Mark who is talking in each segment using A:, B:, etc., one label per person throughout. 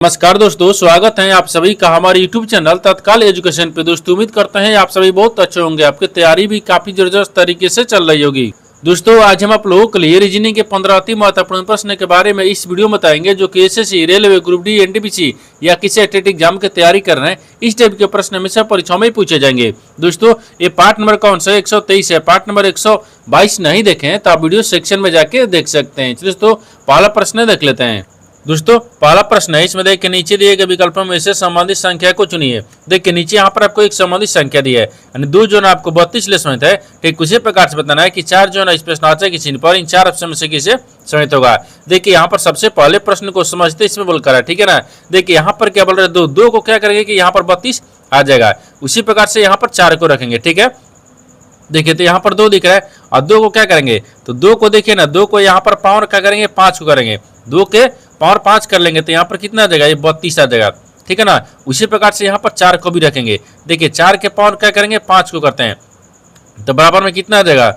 A: नमस्कार दोस्तों, स्वागत है आप सभी का हमारे YouTube चैनल तत्काल एजुकेशन पे। दोस्तों उम्मीद करते हैं आप सभी बहुत अच्छे होंगे, आपकी तैयारी भी काफी जबरदस्त तरीके से चल रही होगी। दोस्तों आज हम आप लोगों के लिए रीजनिंग के 15 अति महत्वपूर्ण प्रश्न के बारे में इस वीडियो में बताएंगे जो कि SSC, railway, group D, NTPC या किसी टेट एग्जाम की तैयारी कर रहे हैं। इस टाइप के प्रश्न हमेशा परीक्षाओं में पूछे जाएंगे। दोस्तों ये पार्ट नंबर कौन सा है? 123 है। पार्ट नंबर 122 नहीं देखे हैं तो आप वीडियो सेक्शन में जाके देख सकते हैं। दोस्तों पहला प्रश्न देख लेते हैं। दोस्तों पहला प्रश्न है, इसमें देखिए नीचे दिए गए विकल्पों में से संबंधित संख्या को चुनिए। देखिए नीचे यहाँ पर आपको एक संबंधित संख्या दी है, यानी 2 जो है आपको 32 ले समित है। ठीक उसी प्रकार से बताना है कि 4 जो है इस प्रश्नावली के चिन्ह पर इन 4 ऑप्शन में से किसे समित होगा। देखिए यहाँ पर सबसे पहले प्रश्न को समझते इसमें बोलकर है, ठीक है ना। देखिए यहाँ पर क्या बोल रहे हैं, 2 को क्या करेंगे कि यहाँ पर 32 आ जाएगा। उसी प्रकार से यहाँ पर 4 को रखेंगे, ठीक है। देखिए तो यहाँ पर 2 दिख रहा है और 2 को क्या करेंगे तो 2 को देखिए ना, 2 को यहाँ पर पावर क्या करेंगे 5 को करेंगे, 2 के पावर 5 कर लेंगे तो यहाँ पर कितना आ जाएगा, ये 32 आ जाएगा, ठीक है ना। उसी प्रकार से यहाँ पर 4 को भी रखेंगे। देखिए 4 के पावर क्या करेंगे 5 को करते हैं तो बराबर में कितना आ जाएगा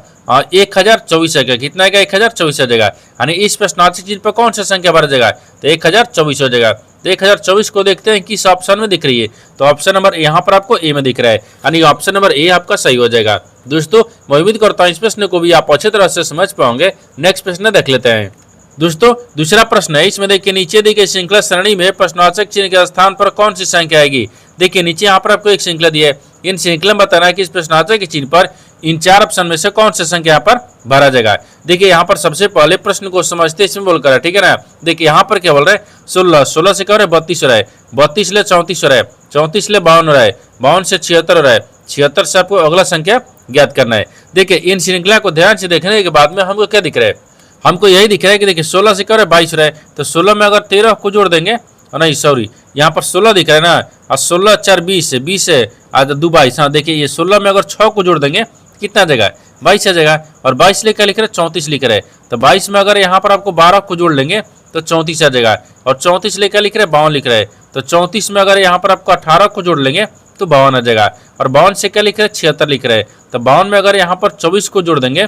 A: 1024 आ जाएगा। कितना आएगा 1024 आ जाएगा। यानी इस प्रश्नावली चिन्ह पर कौन सा संख्या भरा जाएगा तो 1024 हो जाएगा। तो 1024 को देखते हैं किस ऑप्शन में दिख रही है, तो ऑप्शन नंबर यहाँ पर आपको ए में दिख रहा है, यानी ऑप्शन नंबर ए आपका सही हो जाएगा। दोस्तों मैं उम्मीद करता हूँ इस प्रश्न को भी आप अच्छी तरह से समझ पाओगे। नेक्स्ट प्रश्न देख लेते हैं। दोस्तों दूसरा प्रश्न है, इसमें देखिए नीचे दी गई श्रृंखला सरणी में प्रश्नवाचक चिन्ह के स्थान पर कौन सी संख्या आएगी। देखिए नीचे यहाँ पर आपको एक श्रृंखला दी है, इन श्रृंखला में बताना है कि इस प्रश्नवाचक के चिन्ह पर इन 4 ऑप्शन में से कौन सी संख्या यहाँ पर भरा जाएगा। देखिए यहाँ पर सबसे पहले प्रश्न को समझते इसमें बोलकर है, ठीक है ना। देखिए यहाँ पर क्या बोल रहे हैं 16 से क्या हो रहा है 32 हो रहा है, 32 ले 34 हो रहा है, 34 ले 52 हो रहा है, 52 से 76 हो रहा है, 76 से आपको अगला संख्या ज्ञात करना है। देखिए इन श्रृंखला को ध्यान से देखने के बाद में हमको क्या दिख रहा है, हमको यही दिख रहा है कि देखिए 16 से क्या हो रहा है 22 हो रहा है, तो 16 में अगर 13 को जोड़ देंगे, नहीं सॉरी यहाँ पर 16 दिख रहा है ना, और 16 4 20 है, 20 है 2 22। हाँ देखिए ये 16 में अगर 6 को जोड़ देंगे कितना आ जाएगा 22 आ जाएगा। और 22 लेकर लिख रहे हैं 34 लिख रहे हैं, तो 22 में अगर यहाँ पर आपको 12 को जोड़ लेंगे तो 34 आ जाएगा। और 34 लेकर लिख रहे हैं 52 लिख रहे हैं, तो 34 में अगर यहाँ पर आपको 18 को जोड़ लेंगे तो 52 आ जाएगा। और 52 से क्या लिख रहे हैं 76 लिख रहे हैं, तो 52 में अगर यहाँ पर 24 को जोड़ देंगे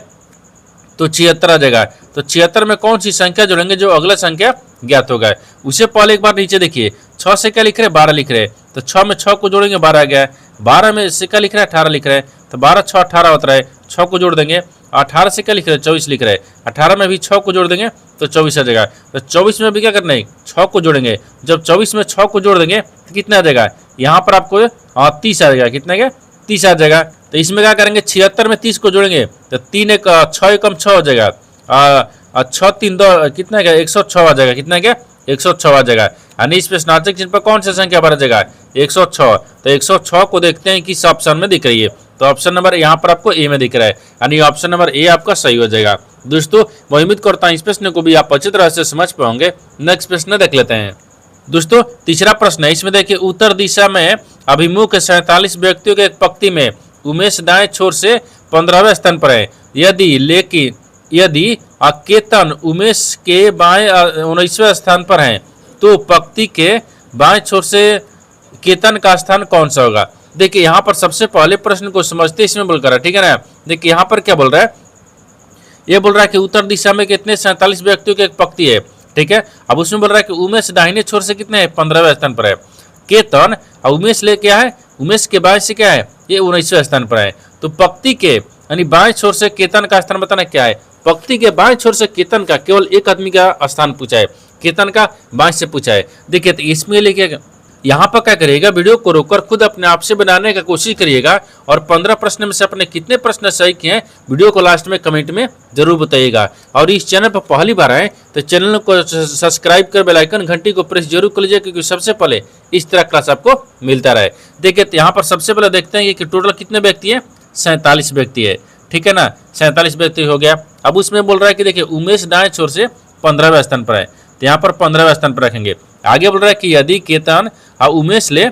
A: तो 76 आ जाएगा। तो 76 में कौन सी संख्या जोड़ेंगे जो अगला संख्या ज्ञात होगा। उसे पहले एक बार नीचे देखिए 6 से क्या लिख रहे हैं 12 लिख रहे हैं, तो 6 में 6 को जोड़ेंगे 12 आ गया। 12 में से क्या लिख रहा है 18 लिख रहे हैं, तो 12 6 18 होता है, 6 को जोड़ देंगे। 18 से क्या लिख रहे हैं 24 लिख रहे हैं, 18 में भी 6 को जोड़ देंगे तो 24 आ जाएगा। तो 24 में भी क्या करना है 6 को जोड़ेंगे, जब 24 में 6 को जोड़ देंगे तो कितना आ जाएगा यहाँ पर आपको 30 आ जाएगा। कितना क्या 30 आ जाएगा। तो इसमें क्या करेंगे 76 में 30 को जोड़ेंगे तो 3 एक 6 एकम 6 हो जाएगा, 6 3 2 कितना क्या 106 आ जाएगा। कितना क्या 106 आ जाएगा। यानी इस प्रश्नावली चिन्ह पर कौन सा संख्या भरा जाएगा 106। तो 106 को देखते हैं किस ऑप्शन में दिख रही है, तो ऑप्शन नंबर यहाँ पर आपको ए में दिख रहा है, यानी ऑप्शन नंबर ए आपका सही हो जाएगा। दोस्तों मैं उम्मीद करता हूँ इस प्रश्न को भी आप अच्छी तरह से समझ पाओगे। नेक्स्ट प्रश्न देख लेते हैं। दोस्तों तीसरा प्रश्न है, इसमें देखिए उत्तर दिशा में अभिमुख 47 व्यक्तियों के एक पंक्ति में उमेश दाएं छोर से 15वें स्थान पर है। यदि केतन उमेश के बाएं 19वें स्थान पर है तो पंक्ति के बाएं छोर से केतन का स्थान कौन सा होगा। देखिए यहाँ पर सबसे पहले प्रश्न को समझते इसमें बोलकर है, ठीक है ना। देखिए यहाँ पर क्या बोल रहा है, ये बोल रहा है कि उत्तर दिशा में कितने 47 व्यक्तियों की एक पंक्ति है, ठीक है। अब उसमें बोल रहा है कि उमेश दाहिने छोर से कितने 15वें स्थान पर है। केतन और उमेश ले क्या है, उमेश के बाएं से क्या है ये 19वें स्थान पर है। तो पंक्ति के यानी बाएं छोर से केतन का स्थान बताना क्या है। पंक्ति के बाएं छोर से केतन का केवल एक आदमी का स्थान पूछा है, केतन का बाएं से पूछा है। देखिए तो इसमें लेके यहाँ पर क्या करिएगा, वीडियो को रोककर खुद अपने आप से बनाने का कोशिश करिएगा और 15 प्रश्न में से अपने कितने प्रश्न सही किए हैं वीडियो को लास्ट में कमेंट में जरूर बताइएगा। और इस चैनल पर पहली बार आए तो चैनल को सब्सक्राइब कर बेल आइकन घंटी को प्रेस जरूर कर लीजिए, क्योंकि सबसे पहले इस तरह क्लास आपको मिलता रहे। देखिए तो यहाँ पर सबसे पहले देखते हैं कि टोटल कितने व्यक्ति है 47 व्यक्ति है, ठीक है ना। 47 व्यक्ति हो गया। अब उसमें बोल रहा है कि देखिए उमेश दाएं छोर से 15वें स्थान पर है, तो यहाँ पर 15वें स्थान पर रखेंगे। आगे बोल रहा है कि यदि केतन और उमेश ले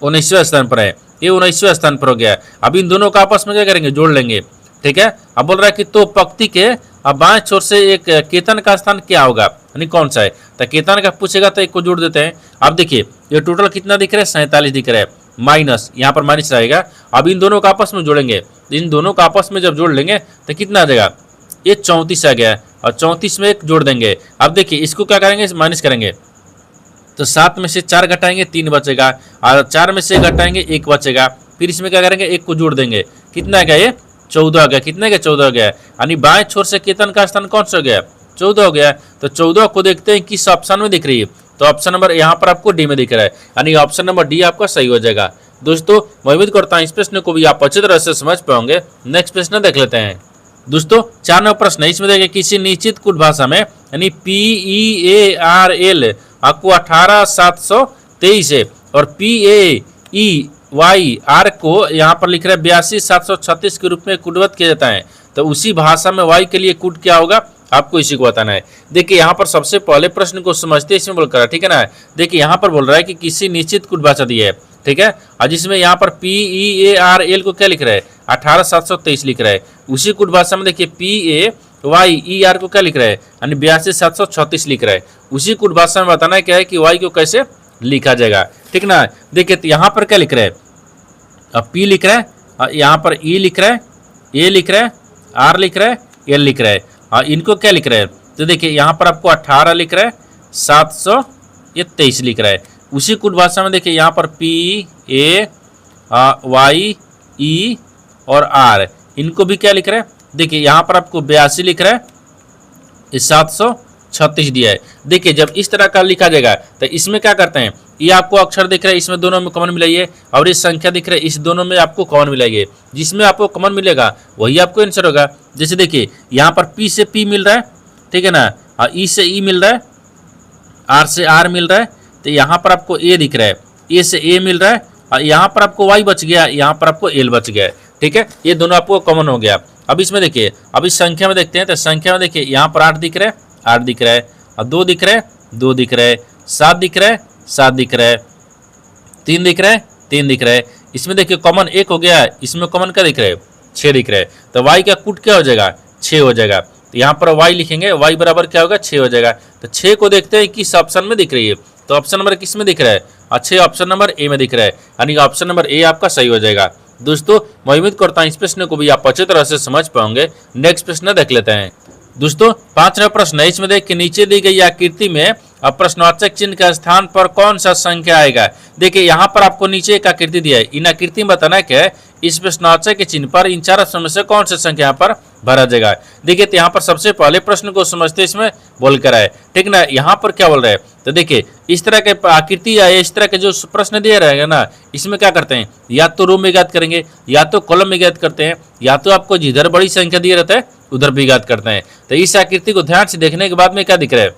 A: 19वें स्थान पर है, ये 19वें स्थान पर हो गया। अब इन दोनों का आपस में क्या करेंगे जोड़ लेंगे, ठीक है। अब बोल रहा है कि तो पंक्ति के अब बाएं छोर से एक केतन का स्थान क्या होगा, यानी कौन सा है। तो केतन का पूछेगा तो एक को जोड़ देते हैं। अब देखिए ये टोटल कितना दिख रहा है 47 दिख रहा है, माइनस यहाँ पर माइनस रहेगा। अब इन दोनों का आपस में जोड़ेंगे, इन दोनों का आपस में जब जोड़ लेंगे तो कितना आ जाएगा ये 34 आ गया, और 34 में एक जोड़ देंगे। अब देखिए इसको क्या करेंगे माइनस करेंगे, तो 7 में से 4 घटाएंगे 3 बचेगा, और 4 में से घटाएंगे 1 बचेगा। फिर इसमें क्या करेंगे, 1 को जोड़ देंगे, कितना आ गया, ये 14 आ गया। कितना गया, 14 आ गया। यानी बाएं छोर से केतन का स्थान कौन सा हो गया, 14 हो गया। तो 14 को देखते हैं किस ऑप्शन में दिख रही है, तो ऑप्शन नंबर यहाँ पर आपको डी में दिख रहा है, यानी ऑप्शन नंबर डी आपका सही हो जाएगा। दोस्तों मैं उम्मीद करता हूँ इस प्रश्न को भी आप अच्छी तरह से समझ पाओगे। नेक्स्ट प्रश्न देख लेते हैं। दोस्तों 4 नंबर प्रश्न है, इसमें देखिए किसी निश्चित कूट भाषा में यानी PEARL आपको 18723 है, और PAEYR को यहाँ पर लिख रहा है 82736 के रूप में कूटबद्ध किया जाता है। तो उसी भाषा में वाई के लिए कूट क्या होगा, आपको इसी को बताना है। देखिए यहाँ पर सबसे पहले प्रश्न को समझते हैं, इसमें बोलकर, ठीक है ना। देखिए यहाँ पर बोल रहा है कि किसी निश्चित कूट भाषा दी है, ठीक है, और जिसमें यहाँ पर PEARL को क्या लिख रहा है, 18723 लिख रहा है। उसी कूट भाषा में देखिए PAYER को क्या लिख रहा है, यानी 82736 लिख रहा है। उसी कूट भाषा में बताना है क्या है कि वाई को कैसे लिखा जाएगा, ठीक ना। देखिए तो यहाँ पर क्या लिख रहा है, अब P लिख रहा है, यहाँ पर E लिख रहा है, A लिख रहा है, R लिख रहा है, L लिख रहा है, और इनको क्या लिख रहा है, तो देखिए यहाँ पर आपको 18 लिख रहा है, 723 लिख रहा है। उसी कूट भाषा में देखिए यहाँ पर PAYE और R इनको भी क्या लिख रहा है, देखिए यहाँ पर आपको 82 लिख रहा है, 736 दिया है। देखिए जब इस तरह का लिखा जाएगा तो इसमें क्या करते हैं, ये आपको अक्षर दिख रहा है, इसमें दोनों में कॉमन मिलाइए, और ये संख्या दिख रहा है, इस दोनों में आपको कॉमन मिलाइए। जिसमें आपको कॉमन मिलेगा वही आपको आंसर होगा। जैसे देखिए यहाँ पर P से P मिल रहा है, ठीक है ना, और E से E मिल रहा है, R से R मिल रहा है, तो यहाँ पर आपको A दिख रहा है, A से A मिल रहा है, और यहाँ पर आपको Y बच गया, यहाँ पर आपको L बच गया, ठीक है। ये दोनों आपको कॉमन हो गया। अब इसमें देखिए, अब इस संख्या में देखते हैं, तो संख्या में देखिए यहाँ पर 8 दिख रहा है, 8 दिख रहा है, और 2 दिख रहा है, 2 दिख रहा है, 7 दिख रहा है, 7 दिख रहा है, 3 दिख रहा है, 3 दिख रहा है। इसमें देखिए कॉमन 1 हो गया, इसमें कॉमन क्या दिख रहा है, 6 दिख रहा है। तो y का कूट क्या हो जाएगा, 6 हो जाएगा। तो यहाँ पर y लिखेंगे, y बराबर क्या होगा, 6 हो जाएगा। तो 6 को देखते हैं किस ऑप्शन में दिख रही है, तो ऑप्शन नंबर किस में दिख रहा है, अच्छे ऑप्शन नंबर ए में दिख रहा है, यानी ऑप्शन नंबर ए आपका सही हो जाएगा। दोस्तों मैं उम्मीद करता हूँ इस प्रश्न को भी आप अच्छी तरह से समझ पाओगे। नेक्स्ट प्रश्न देख लेते हैं। दोस्तों 5वां प्रश्न है, इसमें देखिए नीचे दी गई आकृति में अब प्रश्नवाचक चिन्ह के स्थान पर कौन सा संख्या आएगा। देखिए यहाँ पर आपको नीचे एक आकृति दिया है, इन आकृति में बताना है कि इस प्रश्नवाचक के चिन्ह पर इन 4 ऑप्शन में से कौन सा संख्या यहाँ पर भरा जाएगा। देखिए तो यहाँ पर सबसे पहले प्रश्न को समझते इसमें बोलकर आए, ठीक ना। यहाँ पर क्या बोल रहे हैं, तो देखिए इस तरह के आकृति या इस तरह के जो प्रश्न दिए रहेगा ना, इसमें क्या करते हैं, या तो रो में ज्ञात करेंगे, या तो कॉलम में ज्ञात करते हैं, या तो आपको जिधर बड़ी संख्या दिए रहता है उधर भी ज्ञात करते हैं। तो इस आकृति को ध्यान से देखने के बाद में क्या दिख रहा है,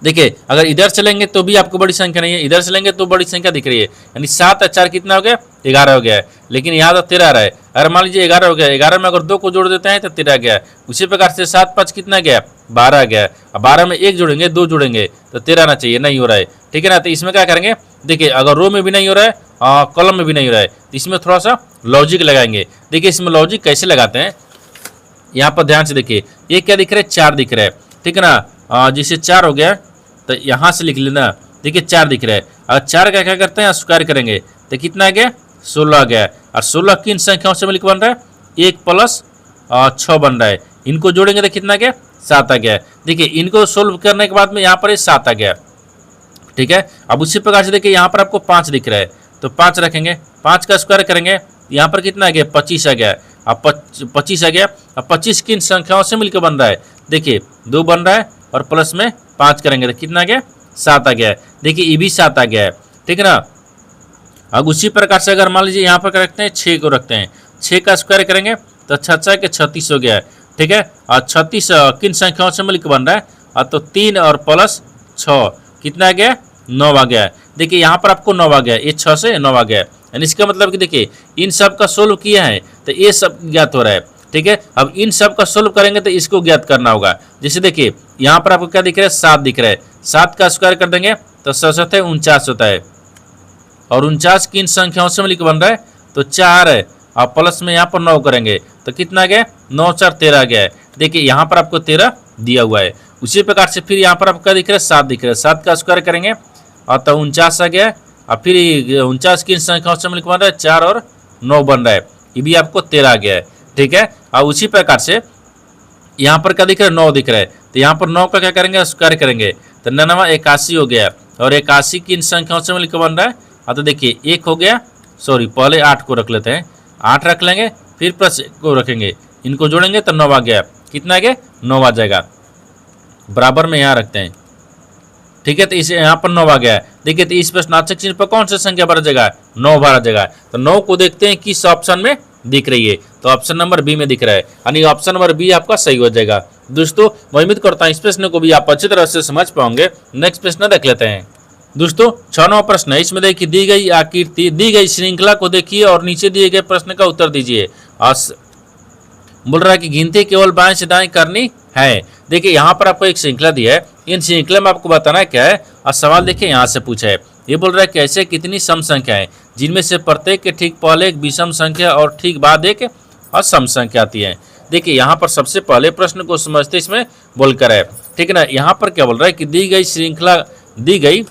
A: देखिए अगर इधर चलेंगे तो भी आपको बड़ी संख्या नहीं है, इधर चलेंगे तो बड़ी संख्या दिख रही है, यानी 7 और 4 कितना हो गया, 11 हो गया है। लेकिन यहाँ तो 13 आ रहा है, अगर मान लीजिए 11 हो गया, 11 में अगर 2 को जोड़ देते हैं तो 13 गया। उसी प्रकार से 7 5 कितना गया, 12 गया। अब 12 में 1 जोड़ेंगे, 2 जोड़ेंगे तो 13 आना चाहिए, नहीं हो रहा है, ठीक है ना। तो इसमें क्या करेंगे, देखिए अगर रो में भी नहीं हो रहा है, कॉलम में भी नहीं हो रहा है, तो इसमें थोड़ा सा लॉजिक लगाएंगे। देखिए इसमें लॉजिक कैसे लगाते हैं, यहाँ पर ध्यान से देखिए, ये क्या दिख रहा है, 4 दिख रहा है, ठीक है ना। जैसे 4 हो गया तो यहाँ से लिख लेना, देखिए 4 दिख रहा है। अगर 4 का क्या करते हैं, स्क्वायर करेंगे तो कितना आ गया, 16 आ गया। और 16 किन संख्याओं से मिलकर बन रहा है, 1 + 6 बन रहा है। इनको जोड़ेंगे तो कितना आ गया, 7 आ गया। देखिए इनको सोल्व करने के बाद में यहाँ पर 7 आ गया, ठीक है। अब उसी प्रकार से देखिए यहाँ पर आपको 5 दिख रहा है, तो 5 रखेंगे, 5 का स्क्वायर करेंगे, यहाँ पर कितना आ गया, 25 आ गया। अब 25 आ गया। अब 25 किन संख्याओं से मिलकर बन रहा है, देखिए 2 बन रहा है, और प्लस में 5 करेंगे तो कितना आ गया, 7 आ गया। देखिए ये भी 7 आ गया है, ठीक है ना। अब उसी प्रकार से अगर मान लीजिए यहाँ पर रखते हैं, 6 को रखते हैं, 6 का स्क्वायर करेंगे तो 6 के 36 हो गया है, ठीक है। और 36 किन संख्याओं से मिलकर बन रहा है, तो 3 और प्लस 6 कितना आ गया, 9 आ गया। देखिए यहाँ पर आपको 9 आ गया, ये 6 से 9 आ गया, यानी इसका मतलब कि देखिए इन सब का सोल्व किया है तो ये सब ज्ञात हो रहा है, ठीक है। अब इन सब का सोल्व करेंगे तो इसको ज्ञात करना होगा। जैसे देखिए यहाँ पर आपको क्या दिख रहा है, 7 दिख रहा है, 7 का स्क्वायर कर देंगे तो 7 है 49 होता है। और 49 किन संख्याओं से मिलकर बन रहा है, तो 4 है, और प्लस में यहाँ पर 9 करेंगे तो कितना आ गया, 9 4 13 आ गया है। देखिए यहाँ पर आपको 13 दिया हुआ है। उसी प्रकार से फिर यहाँ पर आपको क्या दिख रहा है, 7 दिख रहा है, 7 का स्क्वायर करेंगे और तो 49 आ गया। और फिर 49 किन संख्याओं से मिलकर बन रहा है, 4 और 9 बन रहा है, ये भी आपको 13 आ गया है, ठीक है। और उसी प्रकार से यहाँ पर क्या दिख रहा है, 9 दिख रहा है, तो यहाँ पर 9 का क्या करेंगे, स्क्वायर करेंगे तो 9 81 हो गया। और 81 किन संख्याओं से मिलकर बन रहा है? हाँ तो देखिए 1 हो गया, सॉरी पहले 8 को रख लेते हैं, 8 रख लेंगे, फिर प्लस 1 को रखेंगे, इनको जोड़ेंगे तो 9 आ गया। कितना आ गया? 9 आ जाएगा। बराबर में यहाँ रखते हैं, ठीक है। तो इसे यहाँ पर 9 आ गया है। देखिए तो इस प्रश्नार्थक चिन्ह पर कौन सा संख्या भरा जाएगा? 9 भरा जाएगा। तो 9 को देखते हैं किस ऑप्शन में दिख रही है, तो ऑप्शन नंबर बी में दिख रहा है, यानी ऑप्शन नंबर बी आपका सही हो जाएगा। दोस्तों मैं उम्मीद करता हूँ इस प्रश्न को भी आप अच्छी तरह से समझ पाओगे। नेक्स्ट प्रश्न देख लेते हैं। दोस्तों 6वां प्रश्न है, इसमें देखिए दी गई आकृति, दी गई श्रृंखला को देखिए और नीचे दिए गए प्रश्न का उत्तर दीजिए। बोल रहा है कि गिनती केवल बाएं से दाएं करनी है। देखिए यहाँ पर आपको एक श्रृंखला दी है, इन श्रृंखला में आपको बताना है क्या है, और सवाल देखिए यहाँ से पूछा है। ये बोल रहा है कि ऐसे कितनी सम संख्याएं जिनमें से प्रत्येक के ठीक पहले एक विषम संख्या और ठीक बाद एक असम संख्या आती है। देखिए यहाँ पर सबसे पहले प्रश्न को समझते इसमें बोलकर है, ठीक है ना। यहाँ पर क्या बोल रहा है कि दी गई श्रृंखला, दी गई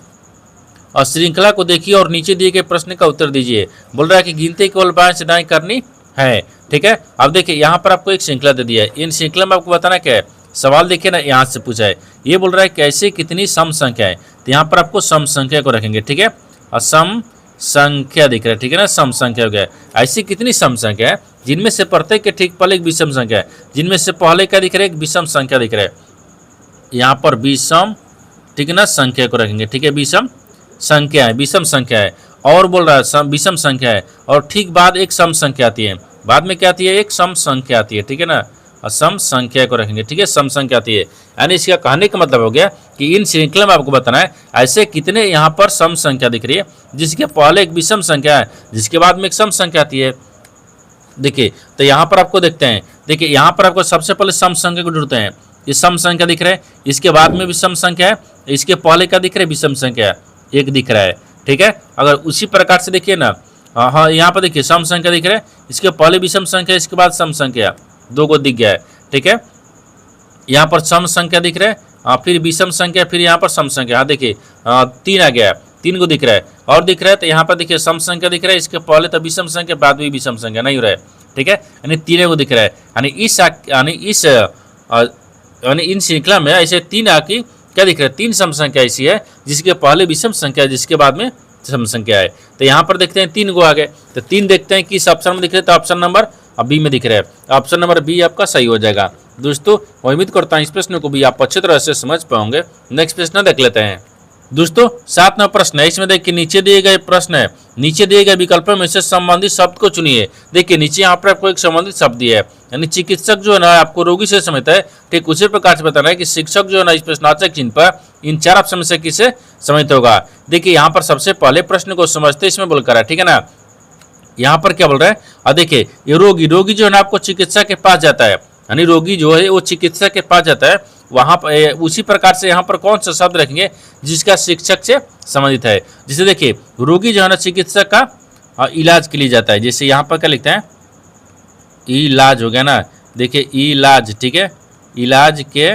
A: और श्रृंखला को देखिए और नीचे दिए गए प्रश्न का उत्तर दीजिए। बोल रहा है कि गिनती केवल बाएं से दाएं करनी है, ठीक है। अब देखिए यहाँ पर आपको एक श्रृंखला दे दिया है, इन श्रृंखला में आपको बताना क्या है, सवाल देखिए ना यहाँ से पूछा है। ये बोल रहा है कैसे कितनी सम संख्या है, तो यहाँ पर आपको सम संख्या को रखेंगे, ठीक है। और सम संख्या दिख रहा है, ठीक है ना, सम संख्या हो गया। ऐसी कितनी सम संख्या है जिनमें से प्रत्येक के ठीक पहले एक विषम संख्या है, जिनमें से पहले क्या दिख रहा है, एक विषम संख्या दिख रहा है। यहाँ पर विषम, ठीक है ना, संख्या को रखेंगे, ठीक है, विषम संख्या है, विषम संख्या है। और बोल रहा है विषम संख्या है और ठीक बाद एक सम संख्या आती है, बाद में क्या आती है, एक सम संख्या आती है, ठीक है ना। और सम संख्या को रखेंगे, ठीक है, सम संख्या आती है। यानी इसका कहने का मतलब हो गया कि इन श्रृंखला में आपको बताना है ऐसे कितने यहाँ पर सम संख्या दिख रही है जिसके पहले एक विषम संख्या है, जिसके बाद में एक सम संख्या आती है। देखिए तो यहाँ पर आपको देखते हैं, देखिए यहाँ पर आपको सबसे पहले सम संख्या को ढूंढते हैं। ये सम संख्या दिख रहा है, इसके बाद में विषम संख्या है, इसके पहले क्या दिख रहा है, विषम संख्या एक दिख रहा है, ठीक है। अगर उसी प्रकार से देखिए ना, हाँ यहाँ पर देखिए सम संख्या दिख रहा है, इसके पहले विषम संख्या, इसके बाद सम संख्या, 2 को दिख गया है, ठीक है। यहाँ पर सम संख्या दिख रहा है, फिर विषम संख्या, फिर यहाँ पर सम संख्या, हाँ देखिए 3 आ गया है, 3 को दिख रहा है और दिख रहा है। तो यहाँ पर देखिए सम संख्या दिख रहा है, इसके पहले तो विषम संख्या, बाद में विषम संख्या नहीं हो रहा है, ठीक है। यानी 3 को दिख रहा है, यानी इन श्रृंखला में ऐसे 3 आकी क्या दिख रहा है, 3 सम संख्या ऐसी है जिसके पहले विषम संख्या, जिसके बाद में सम संख्या है। तो यहाँ पर देखते हैं 3 को आ गए, तो 3 देखते हैं किस ऑप्शन में दिख रहे हैं, तो ऑप्शन नंबर बी में दिख रहा है। ऑप्शन नंबर बी आपका सही हो जाएगा। दोस्तों मैं उम्मीद करता हूँ इस प्रश्न को भी आप अच्छी तरह से समझ पाओगे। नेक्स्ट प्रश्न देख लेते हैं। दोस्तों 7वां प्रश्न है, इसमें देखिए नीचे दिए गए प्रश्न है, नीचे दिए गए विकल्पों में से संबंधित शब्द को चुनिए। देखिए नीचे यहाँ पर आपको एक संबंधित शब्द दिया है, यानी चिकित्सक जो है ना आपको रोगी से समझता है, ठीक उसी प्रकार से बताना है कि शिक्षक जो है ना इस प्रश्नार्थक चिन्ह पर इन 4 ऑप्शन में से किसे समझते होगा। देखिए यहाँ पर सबसे पहले प्रश्न को समझते इसमें बोलकर है, ठीक है ना। यहाँ पर क्या बोल रहा है, और देखिए ये रोगी जो है ना आपको चिकित्सक के पास जाता है, यानी रोगी जो है वो चिकित्सक के पास जाता है। वहाँ पर उसी प्रकार से यहाँ पर कौन सा शब्द रखेंगे जिसका शिक्षक से संबंधित है। जैसे देखिए रोगी जो है ना चिकित्सक का इलाज के लिए जाता है, जैसे यहाँ पर क्या लिखते हैं, इलाज हो गया ना, देखिए इलाज, ठीक है, इलाज के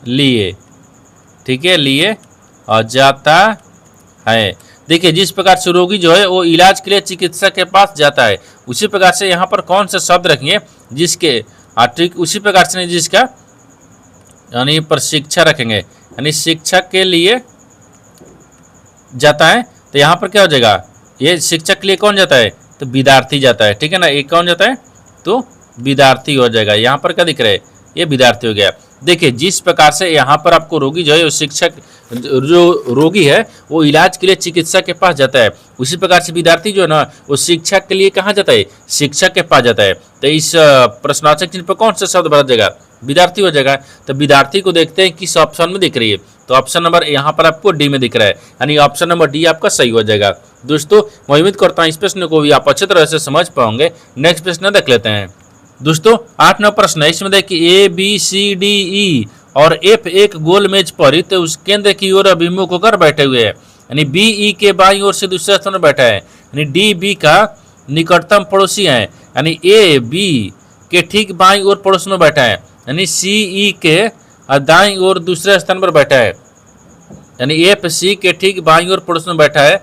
A: लिए, ठीक है, लिए और जाता है। देखिए जिस प्रकार से रोगी जो है वो इलाज के लिए चिकित्सक के पास जाता है, उसी प्रकार से यहाँ पर कौन सा शब्द रखेंगे जिसके, ठीक उसी प्रकार से जिसका यानी पर शिक्षा रखेंगे, यानी शिक्षक के लिए जाता है। तो यहाँ पर क्या हो जाएगा, ये शिक्षक के लिए कौन जाता है, तो विद्यार्थी जाता है, ठीक है ना। ये कौन जाता है, तो विद्यार्थी हो जाएगा। यहाँ पर क्या दिख रहा है, ये विद्यार्थी हो गया। देखिए जिस प्रकार से यहाँ पर आपको रोगी जो है वो शिक्षक, जो रोगी है वो इलाज के लिए चिकित्सक के पास जाता है, उसी प्रकार से विद्यार्थी जो है ना वो शिक्षक के लिए कहाँ जाता है, शिक्षक के पास जाता है। तो इस प्रश्नवाचक चिन्ह पर कौन सा शब्द बदल जाएगा, विद्यार्थी हो जाएगा। तो विद्यार्थी को देखते हैं किस ऑप्शन में दिख रही है, तो ऑप्शन नंबर यहाँ पर आपको डी में दिख रहा है, यानी ऑप्शन नंबर डी आपका सही हो जाएगा। दोस्तों मैं उम्मीद करता हूँ इस प्रश्न को भी आप अच्छी तरह से समझ पाओगे। नेक्स्ट प्रश्न देख लेते हैं। दोस्तों 8वां प्रश्न है, इसमें देखिए ए बी सी डी ई और एफ एक गोल मेज पर तो उस केंद्र की ओर अभिमुख होकर बैठे हुए हैं, यानी बी ई के बाईं ओर से दूसरे स्थान पर बैठा है, यानी डी बी का निकटतम पड़ोसी है, यानी ए बी के ठीक बाईं ओर पड़ोस में बैठा है, यानी सी ई के दाईं ओर दूसरे स्थान पर बैठा है, यानी एफ सी के ठीक बाईं ओर पड़ोस में बैठा है।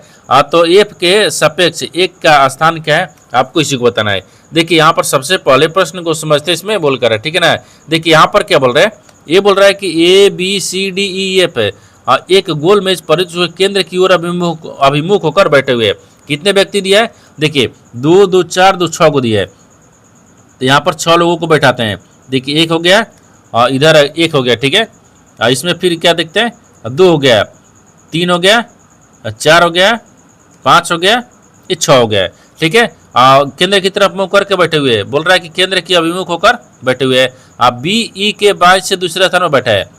A: तो एफ के सापेक्ष एक का स्थान क्या है आपको इसी को बताना है। देखिए यहाँ पर सबसे पहले प्रश्न को समझते इसमें बोलकर है, ठीक है ना। देखिए यहाँ पर क्या बोल रहा है, ये बोल रहा है कि A B C D E F एक गोल मेज पर जो केंद्र की ओर अभिमुख होकर बैठे हुए हैं। कितने व्यक्ति दिया है? देखिए 2 2 4 2 6 को दिया है, तो यहाँ पर 6 लोगों को बैठाते हैं। देखिए 1 हो गया और इधर 1 हो गया, ठीक है। इसमें फिर क्या देखते हैं? 2 हो गया, 3 हो गया, 4 हो गया, 5 हो गया, ये 6 हो गया, ठीक है। केंद्र की तरफ मुंह करके बैठे हुए हैं, बोल रहा है कि केंद्र की अभिमुख होकर बैठे हुए हैं। बी ई के बाएं से दूसरे स्थान पर बैठा है।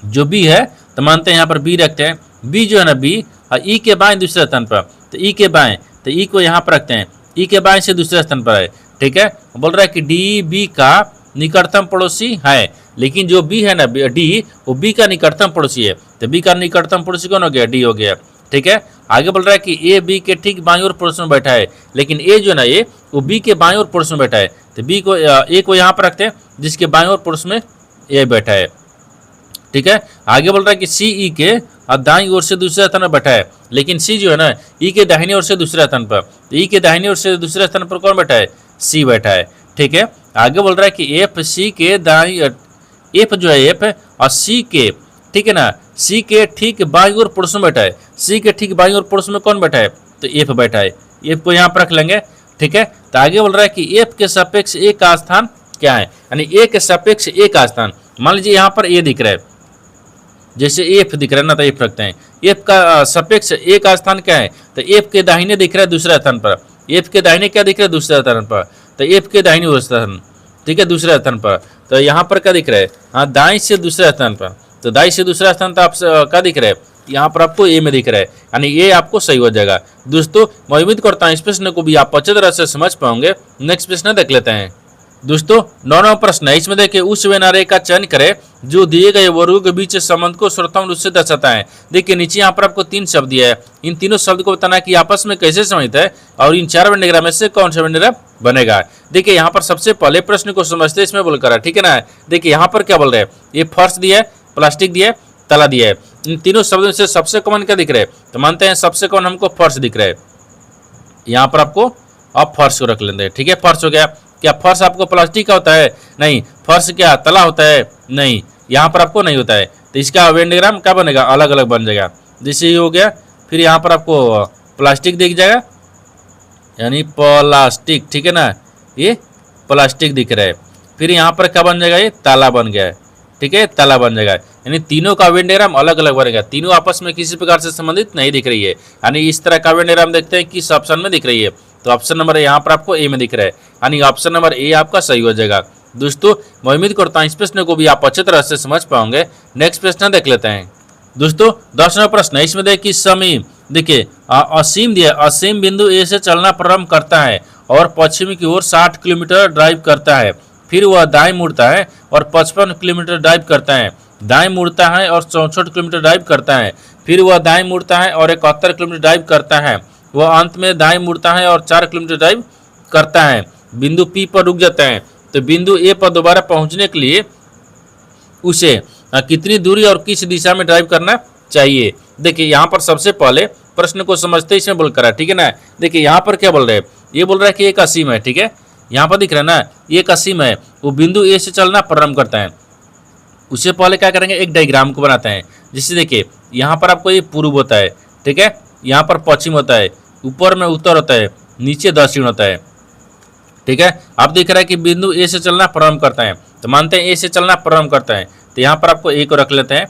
A: जो बी है तो मानते हैं यहाँ पर बी रखते हैं। बी जो है ना बी, ई के बाएं दूसरे स्थान पर, तो ई के बाएं, तो ई को यहाँ पर रखते हैं। ई के बाएं से दूसरे स्थान पर है, ठीक है। बोल रहा है कि डी बी का निकटतम पड़ोसी है, लेकिन जो बी है ना डी, वो बी का निकटतम पड़ोसी है, तो बी का निकटतम पड़ोसी कौन हो गया? डी हो गया, ठीक है। आगे बोल रहा है कि ए बी के ठीक बाईं ओर पड़ोस में बैठा है, लेकिन ए जो है ना ए, वो बी के बाईं ओर पड़ोस में बैठा है, तो बी को ए को यहाँ पर रखते हैं जिसके बाईं ओर पड़ोस में ए बैठा है, ठीक है। आगे बोल रहा है कि सी ई के दाईं ओर से दूसरे स्थान पर बैठा है, लेकिन सी जो है ना ई के दाहिनी ओर से दूसरे स्थान पर, तो ई के दाहिनी ओर से दूसरे स्थान पर कौन बैठा है? सी बैठा है, ठीक है। आगे बोल रहा है कि एफ सी के दाईं, एफ जो है एफ और सी के, ठीक है ना, सी के ठीक बाईं ओर पड़ोस में बैठा है। सी के ठीक बाईं ओर पड़ोस में कौन बैठा है? तो एफ बैठा है, एफ को यहाँ पर रख लेंगे, ठीक है। तो आगे बोल रहा है कि एफ के सापेक्ष ए का स्थान क्या है, यानी ए के सापेक्ष ए का स्थान। मान लीजिए यहाँ पर ए दिख रहा है, जैसे एफ दिख रहा है ना, तो एफ रखते हैं। एफ का सापेक्ष ए का स्थान क्या है? तो एफ के दाहिने दिख रहा है दूसरे स्थान पर। एफ के दाहिने क्या दिख रहा है? दूसरे स्थान पर, तो एफ के दाहिने ओर स्थान, ठीक है, दूसरे स्थान पर। तो यहाँ पर क्या दिख रहा है? हाँ, दाएं से दूसरे स्थान पर, तो दाएं से दूसरा स्थान तो आप क्या दिख रहा है? यहाँ पर आपको ए में दिख रहा है, यानी ये आपको सही हो जाएगा। दोस्तों मैं उम्मीद करता हूँ इस प्रश्न को भी आप अच्छी तरह से समझ पाओगे। नेक्स्ट प्रश्न देख लेते हैं। दोस्तों 9वां प्रश्न है, इसमें देखिए उस वेनारे का चयन करें जो दिए गए वर्गों के बीच संबंध को श्रोताओं रूप से दर्शाता है। देखिए नीचे यहाँ पर आपको 3 शब्द दिया है, इन तीनों शब्द को बताना कि आपस में कैसे संबंधित है और इन 4 वेन डायग्राम में से कौन सा वेन डायग्राम बनेगा। देखिए यहाँ पर सबसे पहले प्रश्न को समझते इसमें बोलकर, ठीक है ना। देखिए यहाँ पर क्या बोल रहे हैं? ये फर्श दिया है, प्लास्टिक दिया है, ताला दिया है। इन तीनों शब्दों से सबसे कॉमन क्या दिख रहा है? तो मानते हैं सबसे कॉमन हमको फर्श दिख रहा है। यहाँ पर आपको अब फर्श को रख लेते हैं, ठीक है। फर्श हो गया। क्या फर्श आपको प्लास्टिक का होता है? नहीं। फर्श क्या तला होता है? नहीं, यहाँ पर आपको नहीं होता है। तो इसका वेन डायग्राम क्या बनेगा? अलग अलग बन जाएगा। जैसे ये हो गया, फिर यहाँ पर आपको प्लास्टिक दिख जाएगा, यानी प्लास्टिक, ठीक है ना, ये प्लास्टिक दिख रहा है। फिर यहाँ पर क्या बन जाएगा? ये ताला बन गया है, ठीक है, ताला बन जाएगा। यानी तीनों का वेन डायग्राम अलग अलग बनेगा, तीनों आपस में किसी प्रकार से संबंधित नहीं दिख रही है। यानी इस तरह का वेन डायग्राम देखते हैं किस ऑप्शन में दिख रही है, तो ऑप्शन नंबर यहाँ पर आपको ए में दिख रहा है, यानी ऑप्शन नंबर ए आपका सही हो जाएगा। दोस्तों मैं उम्मीद करता हूँ इस प्रश्न को भी आप अच्छी तरह से समझ पाओगे। नेक्स्ट प्रश्न देख लेते हैं। दोस्तों 10वां प्रश्न है, इसमें देखिए समीप, देखिए असीम दिया, असीम बिंदु ए से चलना प्रारंभ करता है और पश्चिम की ओर 60 किलोमीटर ड्राइव करता है। फिर वह दाएं मुड़ता है और 55 किलोमीटर ड्राइव करता है। दाएं मुड़ता है और 64 किलोमीटर ड्राइव करता है। फिर वह दाएं मुड़ता है और 71 किलोमीटर ड्राइव करता है। वह अंत में दाएं मुड़ता है और 4 किलोमीटर ड्राइव करता है। बिंदु पी पर रुक जाता है। तो बिंदु ए पर दोबारा पहुंचने के लिए उसे कितनी दूरी और किस दिशा में ड्राइव करना चाहिए। देखिए यहाँ पर सबसे पहले प्रश्न को समझते इसमें बोल कर, ठीक है ना। देखिए यहाँ पर क्या बोल रहे हैं? ये बोल रहा है कि एक असीम है, ठीक है, यहाँ पर दिख रहा है ना, एक असीम है, वो बिंदु ए से चलना प्रारंभ करता है। उससे पहले क्या करेंगे? एक डायग्राम को बनाते हैं। जिससे देखिए यहाँ पर आपको ये पूर्व होता है, ठीक है, यहाँ पर पश्चिम होता है, ऊपर में उत्तर होता है, नीचे दक्षिण होता है, ठीक है। अब दिख रहा है कि बिंदु ए से चलना प्रारंभ करता है, तो मानते हैं ए से चलना प्रारंभ करता है, तो यहाँ पर आपको ए को रख लेते हैं,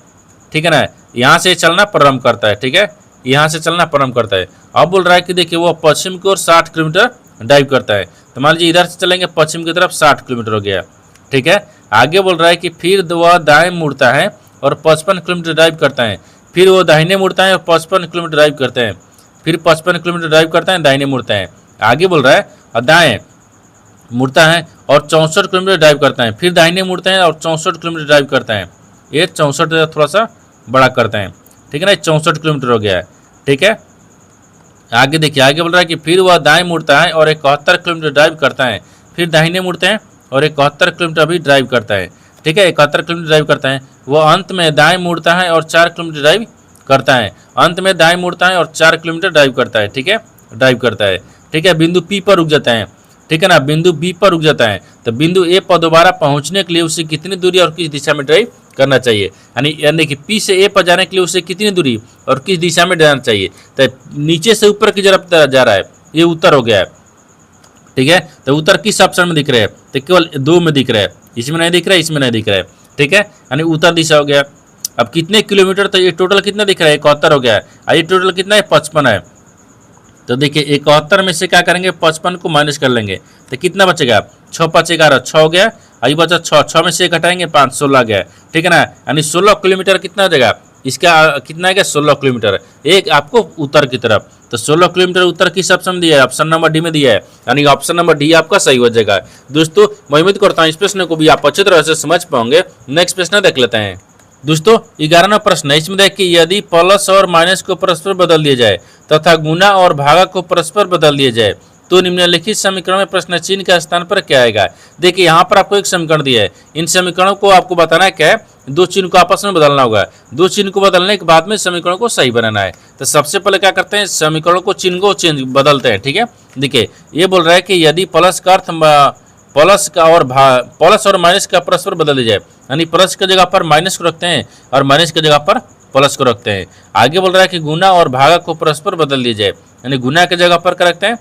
A: ठीक है ना। यहाँ से चलना प्रारंभ करता है, ठीक है, यहाँ से चलना प्रारंभ करता है। अब बोल रहा है कि देखिए वो पश्चिम की ओर 60 किलोमीटर ड्राइव करता है, तो मान लीजिए इधर से चलेंगे पश्चिम की तरफ 60 किलोमीटर हो गया, ठीक है। आगे बोल रहा है कि फिर वह दाएं मुड़ता है और 55 किलोमीटर ड्राइव करता है। फिर वो दाहिने मुड़ता है और 55 किलोमीटर ड्राइव करते हैं। फिर 55 किलोमीटर ड्राइव करता है, दाहिने मुड़ता है। आगे बोल रहा है और दाएं मुड़ता है और 64 किलोमीटर ड्राइव करता है। फिर दाहिने मुड़ते हैं और 64 किलोमीटर ड्राइव करता है। ये 64 थोड़ा सा बड़ा करते हैं, ठीक है ना, 64 किलोमीटर हो गया है, ठीक है। आगे देखिए, आगे बोल रहा है कि फिर वह दाएं मुड़ता है और 71 किलोमीटर ड्राइव करता है। फिर दाहिने मुड़ते हैं और 71 किलोमीटर भी ड्राइव करता है, ठीक है, 71 किलोमीटर ड्राइव करता है। वह अंत में दाएं मुड़ता है और 4 किलोमीटर ड्राइव करता है। अंत में दाएं मुड़ता है और 4 किलोमीटर ड्राइव करता है, ठीक है, ड्राइव करता है, ठीक है। बिंदु पी पर रुक जाता है, ठीक है ना, बिंदु बी पर रुक जाता है, तो बिंदु ए पर दोबारा पहुंचने के लिए उसे कितनी दूरी और किस दिशा में ड्राइव करना चाहिए। यानी कि पी से ए पर जाने के लिए उसे कितनी दूरी और किस दिशा में जाना चाहिए। तो नीचे से ऊपर की तरफ जा रहा है, ये उत्तर हो गया है। ठीक है, तो उत्तर किस ऑप्शन में दिख रहा है, तो केवल 2 में दिख रहा है, इसमें नहीं दिख रहा है, इसमें नहीं दिख रहा है। ठीक है, यानी उत्तर दिशा हो गया। अब कितने किलोमीटर, तो ये टोटल कितना दिख रहा है, 71 हो गया है। ये टोटल कितना है, 55 है। तो देखिए 71 में से क्या करेंगे, 55 को माइनस कर लेंगे, तो कितना बचेगा, 6 5 11, 6 हो गया। आई बचा 6, 6 में से घटाएंगे 5, 16 गया। ठीक है ना, यानी 16 किलोमीटर कितना हो जाएगा, इसका कितना है, 16 किलोमीटर एक आपको उत्तर की तरफ। तो 16 किलोमीटर उत्तर किस ऑप्शन में दिया है, ऑप्शन नंबर डी में दिया है, यानी ऑप्शन नंबर डी आपका सही हो जाएगा। दोस्तों मैं उम्मीद करता हूँ इस प्रश्न को भी आप अच्छी तरह से समझ पाओगे। नेक्स्ट प्रश्न देख लेते हैं। दोस्तों 11वां प्रश्न है, इसमें देखिए यदि प्लस और माइनस को परस्पर बदल दिया जाए तथा गुना और भागा को परस्पर बदल दिया जाए तो निम्नलिखित समीकरण में प्रश्न चिन्ह के स्थान पर क्या आएगा। देखिए यहाँ पर आपको एक समीकरण दिया है, इन समीकरणों को आपको बताना है क्या है, 2 चिन्ह को आपस में बदलना होगा। 2 चिन्ह को बदलने के बाद में समीकरणों को सही बनाना है। तो सबसे पहले क्या करते हैं, समीकरणों को चिन्ह को बदलते हैं। ठीक है, देखिए ये बोल रहा है कि यदि प्लस का अर्थ प्लस और माइनस का परस्पर बदल दिया जाए, यानी प्लस की जगह पर माइनस को रखते हैं और माइनस की जगह पर प्लस को रखते हैं। आगे बोल रहा है कि गुना और भागा को परस्पर बदल दिया जाए, यानी गुना की जगह पर क्या रखते हैं,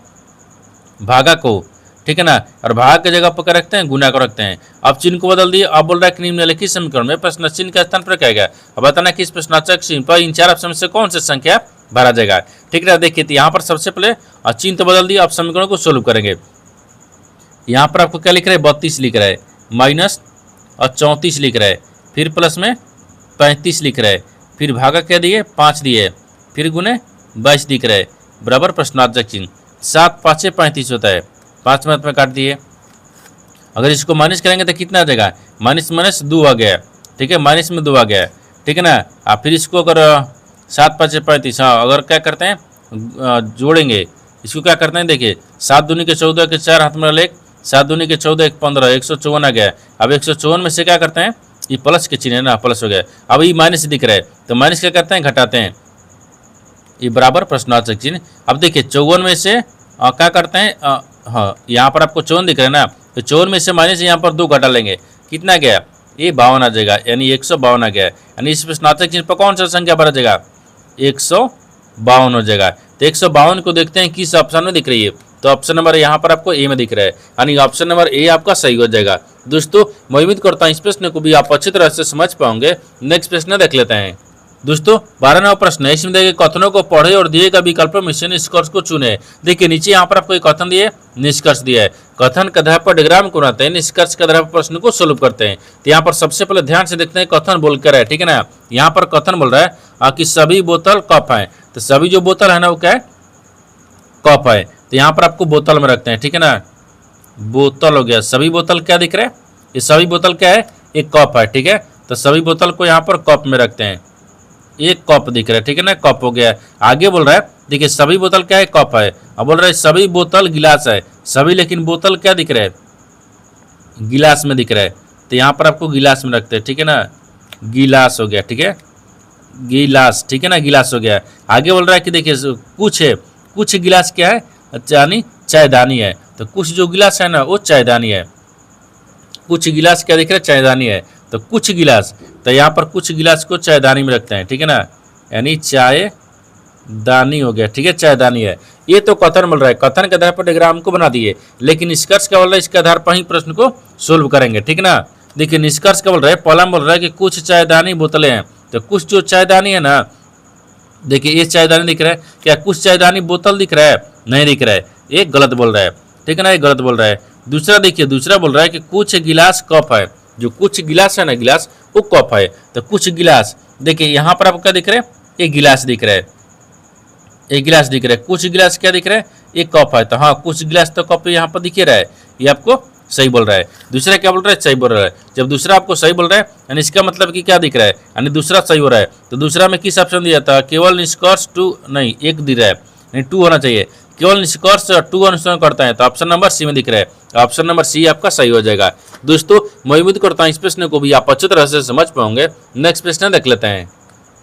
A: भागा को। ठीक है ना, और भाग की जगह पर क्या रखते हैं, गुना को रखते हैं। अब चिन्ह को बदल दिए। अब बोल रहा है कि निम्नलिखित समीकरण में प्रश्न चिन्ह के स्थान पर क्या आएगा। अब बताना कि इस प्रश्नाचक चिन्ह पर इन 4 ऑप्शन से कौन सी संख्या भरा जाएगा। ठीक है, देखिए तो यहाँ पर सबसे पहले चिन्ह तो बदल दिए, अब समीकरण को सोल्व करेंगे। यहाँ पर आपको क्या लिख रहा है, 32 लिख रहा है, माइनस और 34 लिख रहा है, फिर प्लस में 35 लिख रहा है, फिर भागा क्या दिए, 5 दिए, फिर गुने 22 दिख रहा है, बराबर प्रश्नार्थक चिन्ह। 7 5 35 होता है, 5 में काट दिए। अगर इसको माइनस करेंगे तो कितना आ जाएगा, माइनस माइनस 2 आ गया। ठीक है, माइनस में 2 आ गया। ठीक है ना, आप फिर इसको अगर 7 5 35, हाँ अगर क्या करते हैं जोड़ेंगे, इसको क्या करते हैं, देखिए 7 दूनी के 14 के 4 हाथ में लेक, 7 दूनी के 14 1 15, 154 आ गया। अब 154 में से क्या करते हैं, ये प्लस के चिन्ह है ना, प्लस हो गया। अब ये माइनस दिख रहा है, तो माइनस क्या करते हैं, घटाते हैं, ये बराबर प्रश्नार्थक चिन्ह। अब देखिए 54 में से क्या करते हैं, हाँ यहाँ पर आपको 54 दिख रहा है ना, तो 54 में से माइनस यहाँ पर 2 घटा लेंगे, कितना गया, ये 52 आ जाएगा, यानी 152 आ गया। यानी इस प्रश्नार्थक चिन्ह पर कौन सा संख्या भरा जाएगा, 152 हो जाएगा। तो 152 को देखते हैं किस ऑप्शन में दिख रही है, तो ऑप्शन नंबर यहाँ पर आपको ए में दिख रहा है, यानी ऑप्शन नंबर ए आपका सही हो जाएगा। दोस्तों मैं उम्मीद करता हूँ इस प्रश्न को भी आप अच्छी तरह से समझ पाओगे। नेक्स्ट प्रश्न देख लेते हैं। दोस्तों 12वां प्रश्न है, इसमें देखिए कथनों को पढ़े और दिए गए विकल्पों में से निष्कर्ष को चुने। देखिए नीचे यहाँ पर आपको एक कथन दिए, निष्कर्ष दिया है। कथन के आधार पर डायग्राम को बनाते हैं, निष्कर्ष के आधार पर प्रश्न को सोल्व करते हैं। तो यहाँ पर सबसे पहले ध्यान से देखते हैं कथन बोल कर है। ठीक है ना, यहाँ पर कथन बोल रहा है कि सभी बोतल कप है, तो सभी जो बोतल है ना वो क्या है, कप है। तो यहाँ पर आपको बोतल में रखते हैं। ठीक है ना, बोतल हो गया, सभी बोतल क्या दिख रहा है, ये सभी बोतल क्या है, एक कप है। ठीक है, तो सभी बोतल को यहाँ पर कप में रखते हैं, एक कप दिख रहा है। ठीक है ना, कप हो गया। आगे बोल रहा है, देखिए सभी बोतल क्या है, कप है। अब बोल रहा है सभी बोतल गिलास है, सभी लेकिन बोतल क्या दिख रहा है, गिलास में दिख रहा है, तो यहाँ पर आपको गिलास में रखते हैं। ठीक है ना, गिलास हो गया। ठीक है, गिलास, ठीक है ना, गिलास हो गया। आगे बोल रहा है कि देखिए कुछ है, कुछ गिलास क्या है, यानी चायदानी है, तो कुछ जो गिलास है ना वो चायदानी है। कुछ गिलास क्या दिख रहा है, चायदानी है, तो कुछ गिलास, तो यहाँ पर कुछ गिलास को चायदानी में रखते हैं। ठीक है ना, यानी चायदानी हो गया। ठीक है, चायदानी है। ये तो कथन बोल रहा है, कथन के आधार पर डायग्राम को बना दिए, लेकिन निष्कर्ष क्या बोल रहा है, इसके आधार पर ही प्रश्न को सोल्व करेंगे। ठीक है ना, देखिए निष्कर्ष क्या बोल रहा है, पहला बोल रहा है कि कुछ चायदानी बोतलें हैं, तो कुछ जो चायदानी है ना, देखिए ये चायदानी दिख रहा है, क्या कुछ चायदानी बोतल दिख रहा है, नहीं दिख रहा है, ये गलत बोल रहा है। ठीक है ना, ये गलत बोल रहा है। दूसरा देखिए, दूसरा बोल रहा है कि कुछ गिलास कप है, जो कुछ गिलास है ना, गिलास वो कप है, तो कुछ गिलास, देखिए यहाँ पर आपको क्या दिख रहा है, एक गिलास दिख रहा है, एक गिलास दिख रहा है। कुछ गिलास क्या दिख रहा है, एक कप है, तो हाँ कुछ गिलास तो कप यहाँ पर दिख रहा है, ये आपको सही बोल रहा है। दूसरा क्या बोल रहा है, सही बोल रहा है। जब दूसरा आपको सही बोल रहा है, यानी इसका मतलब कि क्या दिख रहा है, यानी दूसरा सही हो रहा है। तो दूसरा में किस ऑप्शन दिया था, केवल निष्कर्ष 2 नहीं, एक दिख रहा है, यानी 2 होना चाहिए। केवल निष्कर्ष 2 अनुसरण करता है, तो ऑप्शन नंबर सी में दिख रहा है, ऑप्शन नंबर सी आपका सही हो जाएगा। दोस्तों मैं उम्मीद करता हूँ इस प्रश्न को भी आप अच्छी तरह से समझ पाओगे। नेक्स्ट प्रश्न देख लेते हैं।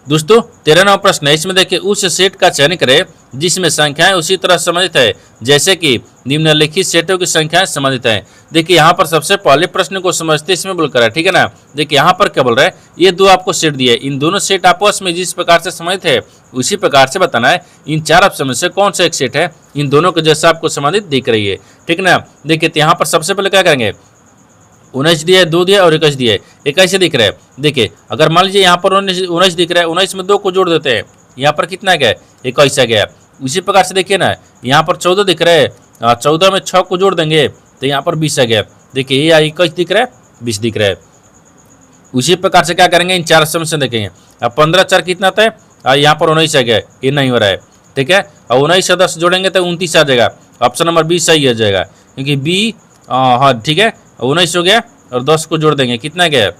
A: दोस्तों 13वां प्रश्न है, इसमें देखिए उस सेट का चयन करें जिसमें संख्याएं उसी तरह संबंधित है जैसे कि निम्नलिखित सेटों की संख्याएं संबंधित है। देखिए यहाँ पर सबसे पहले प्रश्न को समझते इसमें बोलकर है, ठीक है ना। देखिए यहाँ पर क्या बोल रहा है, ये दो आपको सेट दिए, इन दोनों सेट आपस में जिस प्रकार से संबंधित है उसी प्रकार से बताना है इन चार ऑप्शन में से कौन सा एक सेट है इन दोनों के जैसा आपको संबंधित दिख रही है, ठीक है ना। देखिए यहाँ पर सबसे पहले क्या करेंगे, 19 दिया है, 2 दिया और 21 दिया है, ये कैसे दिख रहा है। देखिए अगर मान लीजिए यहाँ पर 19 दिख रहा है, 19 में 2 को जोड़ देते हैं, यहाँ पर कितना गया, 21 आ गया। उसी प्रकार से देखिए ना, यहाँ पर 14 दिख रहा है, 14 में 6 को जोड़ देंगे तो यहाँ पर 20 आ गया। देखिए ये 21 दिख रहा है, 20 दिख रहा है। उसी प्रकार से क्या करेंगे, इन चार समस्या देखेंगे। अब 15 4 कितना था, यहाँ पर 19 आ गया, ये नहीं हो रहा है, ठीक है। और 19 से 10 जोड़ेंगे तो 29 आ जाएगा, ऑप्शन नंबर बी सही आ जाएगा, क्योंकि बी हाँ ठीक है। 19 हो गया और 10 को जोड़ देंगे, कितना गया,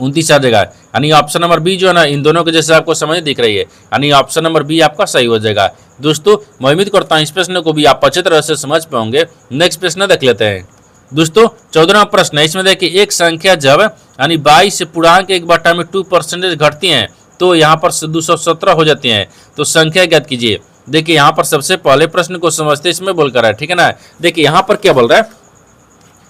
A: 29 आ जाएगा। यानी ऑप्शन नंबर बी जो है ना इन दोनों के जैसे आपको समझ दिख रही है, यानी ऑप्शन नंबर बी आपका सही हो जाएगा। दोस्तों मैं उम्मीद करता हूँ इस प्रश्न को भी आप अच्छे तरह से समझ पाओगे। नेक्स्ट प्रश्न देख लेते हैं। दोस्तों 14वां प्रश्न है, इसमें देखिए एक संख्या जब यानी 22 पूर्णांक 1/2% घटती हैं तो यहाँ पर 217 हो जाती हैं, तो संख्या ज्ञात कीजिए। देखिए यहाँ पर सबसे पहले प्रश्न को समझते इसमें बोलकर है, ठीक है ना। देखिए यहाँ पर क्या बोल रहा है,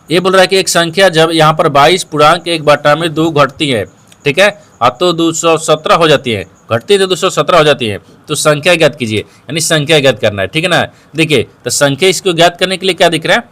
A: ये बोल रहा है कि एक संख्या जब यहाँ पर 22 पूर्णांक 1/2 घटती है, ठीक है, तो 217 हो जाती है, घटती है तो 217 हो जाती है, तो संख्या ज्ञात कीजिए, यानी संख्या ज्ञात करना है, ठीक है ना। देखिए तो संख्या इसको ज्ञात करने के लिए क्या दिख रहा है,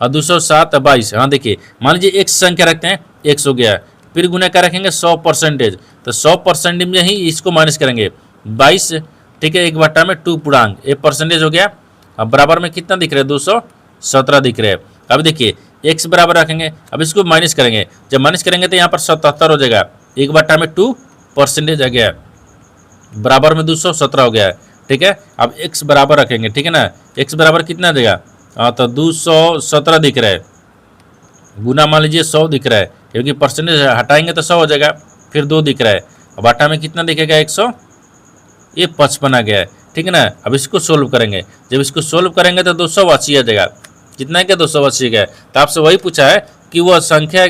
A: 207 22। हाँ देखिए मान लीजिए एक संख्या रखते हैं, 100 हो गया, फिर गुना क्या रखेंगे 100%, तो 100% में ही इसको माइनस करेंगे 22, ठीक है, 1/2 पूर्णांक 1% हो गया। अब बराबर में कितना दिख रहा है, 217 दिख रहा है। अब देखिए x बराबर रखेंगे, अब इसको माइनस करेंगे, जब माइनस करेंगे तो यहाँ पर 77 हो जाएगा, 1/2% आ गया, बराबर में 217 हो गया, ठीक है। अब x बराबर रखेंगे, ठीक है ना, x बराबर कितना आ जाएगा, तो 217 दिख रहा है, गुना मान लीजिए 100 दिख रहा है, क्योंकि परसेंटेज हटाएंगे तो 100 हो जाएगा, फिर 2 दिख रहा है, अब आटा में कितना दिखेगा 100, ये 55 आ गया है, ठीक है ना। अब इसको सोल्व करेंगे, जब इसको सोल्व करेंगे तो 280 आ जाएगा, कितना है क्या 280 का है। तो आपसे वही पूछा है कि वह संख्या,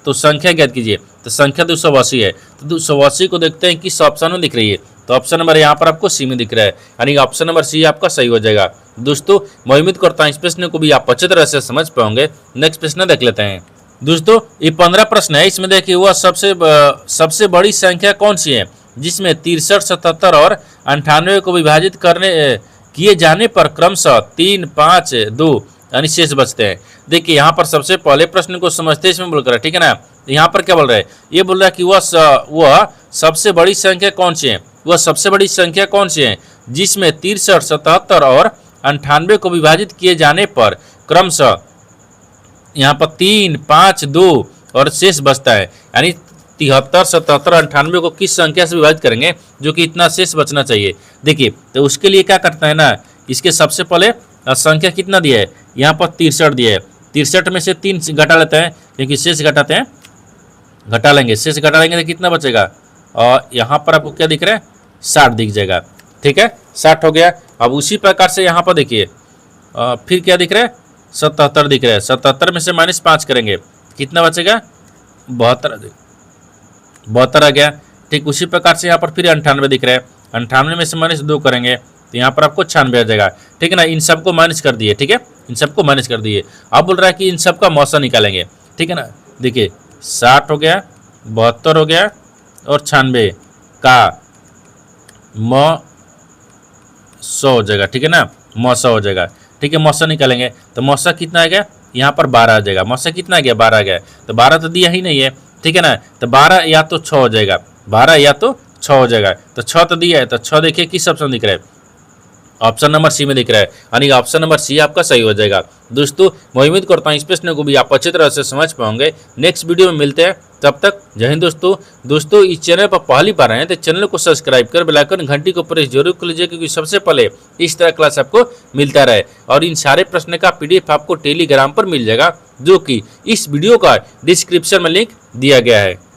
A: तो संख्या ज्ञात कीजिए, तो संख्या 280 है, तो 280 को देखते हैं किस ऑप्शन में दिख रही है, तो ऑप्शन नंबर यहाँ पर आपको सी में दिख रहा है, यानी ऑप्शन नंबर सी आपका सही हो जाएगा। दोस्तों मैं उम्मीद करता हूँ इस प्रश्न को भी आप अच्छे तरह से समझ पाओगे। नेक्स्ट प्रश्न देख लेते हैं। दोस्तों ये 15 प्रश्न है, इसमें देखिए वह सबसे बड़ी संख्या कौन सी है जिसमें 63, 77 और 98 को विभाजित किए जाने पर क्रमशः 3, 5, 2 यानी शेष बचते हैं। देखिए यहाँ पर सबसे पहले प्रश्न को समझते इसमें बोल कर, ठीक है ना। यहाँ पर क्या बोल रहा है, ये बोल रहा है कि वह सबसे बड़ी संख्या कौन सी है, वह सबसे बड़ी संख्या कौन सी है जिसमें 63, 77 और 98 को विभाजित किए जाने पर क्रमशः यहाँ पर 3, 5, 2 और शेष बचता है। यानी 73, 77, 98 को किस संख्या से विभाजित करेंगे जो कि इतना शेष बचना चाहिए। देखिए तो उसके लिए क्या करता है ना, इसके सबसे पहले संख्या कितना दिया है, यहाँ पर 63 दिया है, 63 में से 3 घटा लेते हैं, क्योंकि शेष घटाते हैं, घटा लेंगे, शेष घटा लेंगे तो कितना बचेगा, और यहाँ पर आपको क्या दिख रहा है 60 दिख जाएगा, ठीक है, 60 हो गया। अब उसी प्रकार से यहाँ पर देखिए फिर क्या दिख रहा है 77 दिख रहा है, 77 में से -5 करेंगे, कितना बचेगा 72 आ गया। ठीक उसी प्रकार से यहाँ पर फिर 98 दिख रहा है, 98 में से -2 करेंगे तो यहाँ पर आपको 96 आ जाएगा, ठीक है ना। इन सबको माइनस कर दिए, ठीक है, इन सबको माइनस कर दिए। अब बोल रहा है कि इन सब का मौसा निकालेंगे, ठीक है ना। देखिए 60 हो गया, 72 हो गया और 96 का 100 हो जाएगा, ठीक है ना, 100 हो जाएगा, ठीक है। मौसा निकालेंगे तो मौसा कितना आ गया, यहाँ पर 12 आ जाएगा। मौसा कितना आ गया 12 आ गया, तो 12 तो दिया ही नहीं है, ठीक है ना, तो 12 या तो 6 हो जाएगा, 12 या तो 6 हो जाएगा, तो 6 तो दिया है, तो 6 देखिए किस ऑप्शन दिख रहा है, ऑप्शन नंबर सी में दिख रहा है, यानी ऑप्शन नंबर सी आपका सही हो जाएगा। दोस्तों मैं उम्मीद करता हूँ इस प्रश्न को भी आप अच्छी तरह से समझ पाओगे। नेक्स्ट वीडियो में मिलते हैं, तब तक जय हिंद। दोस्तों इस चैनल पर पहली बार आए हैं तो चैनल को सब्सक्राइब कर बेल आइकन घंटी को प्रेस जरूर कर लीजिए, क्योंकि सबसे पहले इस तरह क्लास आपको मिलता रहे। और इन सारे प्रश्न का PDF आपको टेलीग्राम पर मिल जाएगा, जो कि इस वीडियो का डिस्क्रिप्शन में लिंक दिया गया है।